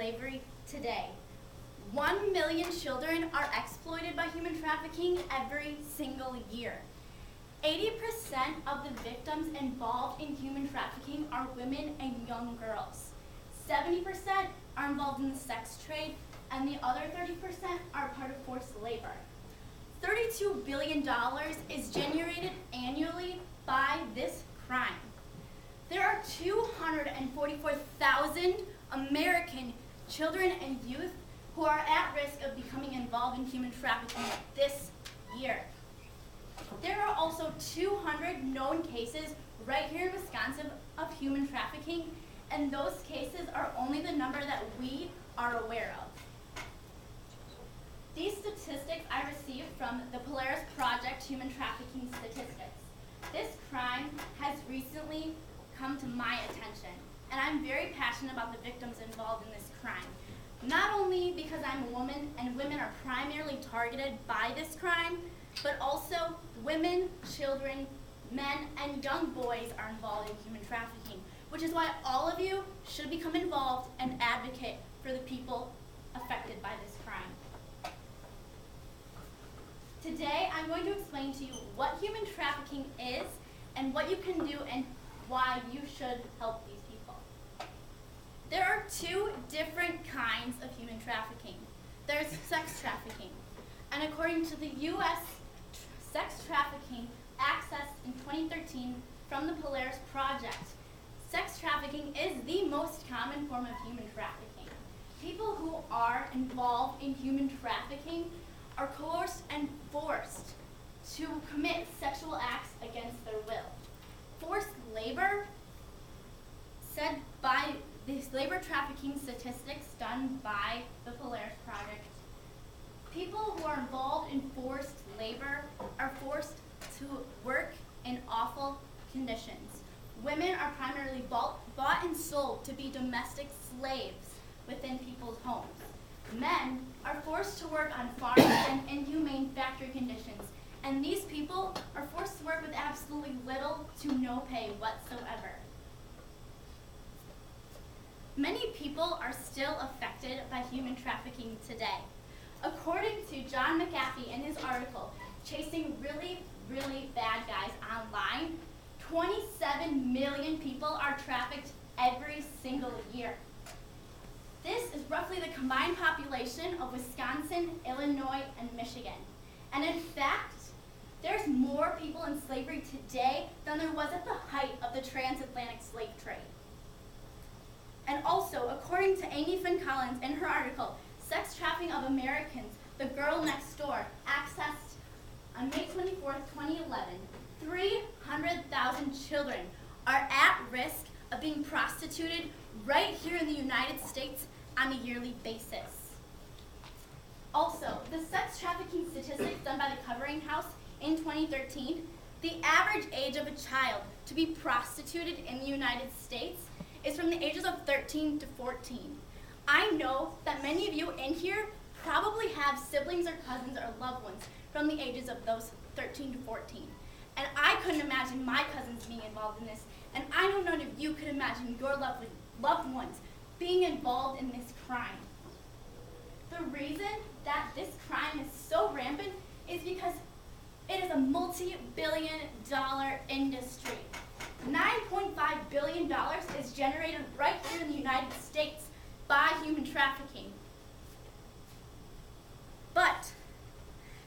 slavery today. 1 million children are exploited by human trafficking every single year. 80% of the victims involved in human trafficking are women and young girls. 70% are involved in the sex trade, and the other 30% are part of forced labor. $32 billion is generated annually by this crime. There are 244,000 American children and youth who are at risk of becoming involved in human trafficking this year. There are also 200 known cases right here in Wisconsin of human trafficking, and those cases are only the number that we are aware of. These statistics I received from the Polaris Project Human Trafficking Statistics. This crime has recently come to my attention, and I'm very passionate about the victims involved in this crime. Not only because I'm a woman and women are primarily targeted by this crime, but also women, children, men, and young boys are involved in human trafficking, which is why all of you should become involved and advocate for the people affected by this crime. Today, I'm going to explain to you what human trafficking is and what you can do and why you should help these people. There are two different kinds of human trafficking. There's sex trafficking, and according to the U.S. Sex Trafficking accessed in 2013 from the Polaris Project, sex trafficking is the most common form of human trafficking. People who are involved in human trafficking are coerced and forced to commit sexual acts against their will. Forced labor, said by these labor trafficking statistics done by the Polaris Project, people who are involved in forced labor are forced to work in awful conditions. Women are primarily bought and sold to be domestic slaves within people's homes. Men are forced to work on farms and inhumane factory conditions, and these people are forced to work with absolutely little to no pay whatsoever. Many people are still affected by human trafficking today. According to John McAfee in his article, Chasing Really, Really Bad Guys Online, 27 million people are trafficked every single year. This is roughly the combined population of Wisconsin, Illinois, and Michigan. And in fact, there's more people in slavery today than there was at the height of the transatlantic slave trade. And also, according to Amy Finn Collins in her article, Sex Trafficking of Americans, The Girl Next Door, accessed on May 24, 2011, 300,000 children are at risk of being prostituted right here in the United States on a yearly basis. Also, the sex trafficking statistics done by the Covering House in 2013, the average age of a child to be prostituted in the United States is from the ages of 13 to 14. I know that many of you in here probably have siblings or cousins or loved ones from the ages of those 13 to 14. And I couldn't imagine my cousins being involved in this, and I know none of you could imagine your loved ones being involved in this crime. The reason that this crime is so rampant is because it is a multi-billion-dollar industry. $9.5 billion is generated right here in the United States by human trafficking. But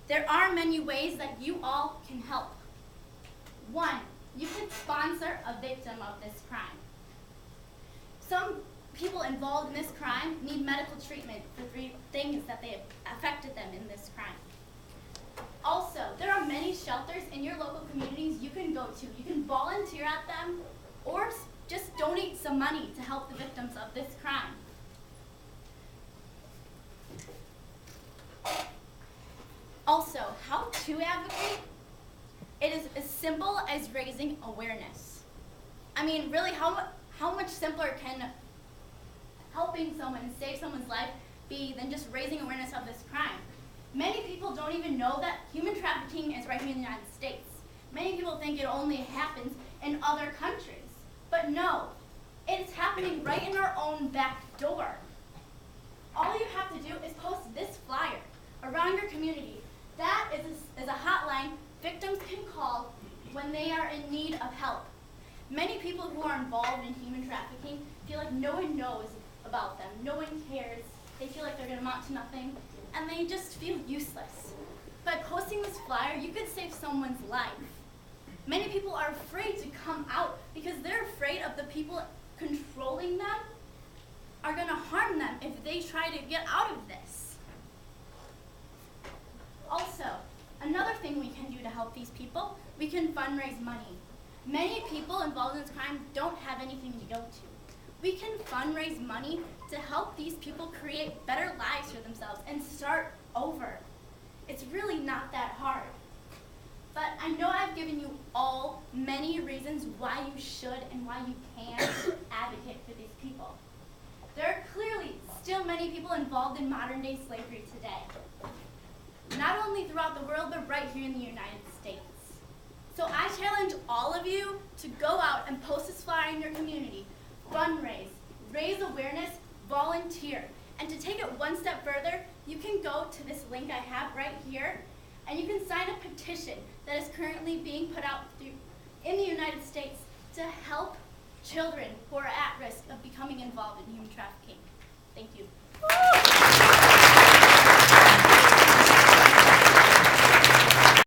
there are many ways that you all can help. One, you can sponsor a victim of this crime. Some people involved in this crime need medical treatment for 3 things that they have affected them in this crime. Also, there are many shelters in your local communities you can go to. You can volunteer at them or just donate some money to help the victims of this crime. Also, how to advocate? It is as simple as raising awareness. I mean, really, how much simpler can helping someone and save someone's life be than just raising awareness of this crime? Many people don't even know that human trafficking is right here in the United States. Many people think it only happens in other countries. But no, it's happening right in our own back door. when they are in need of help. Many people who are involved in human trafficking feel like no one knows about them, no one cares, they feel like they're going to amount to nothing, and they just feel useless. By posting this flyer, you could save someone's life. Many people are afraid to come out because they're afraid of the people controlling them are going to harm them if they try to get out of this. Also, another thing we can do to help these people, we can fundraise money. Many people involved in this crime don't have anything to go to. We can fundraise money to help these people create better lives for themselves and start over. It's really not that hard. But I know I've given you all many reasons why you should and why you can advocate for these people. There are clearly still many people involved in modern-day slavery today, not only throughout the world, but right here in the United States. So I challenge all of you to go out and post this flyer in your community, fundraise, raise awareness, volunteer. And to take it one step further, you can go to this link I have right here, and you can sign a petition that is currently being put out in the United States to help children who are at risk of becoming involved in human trafficking. Thank you.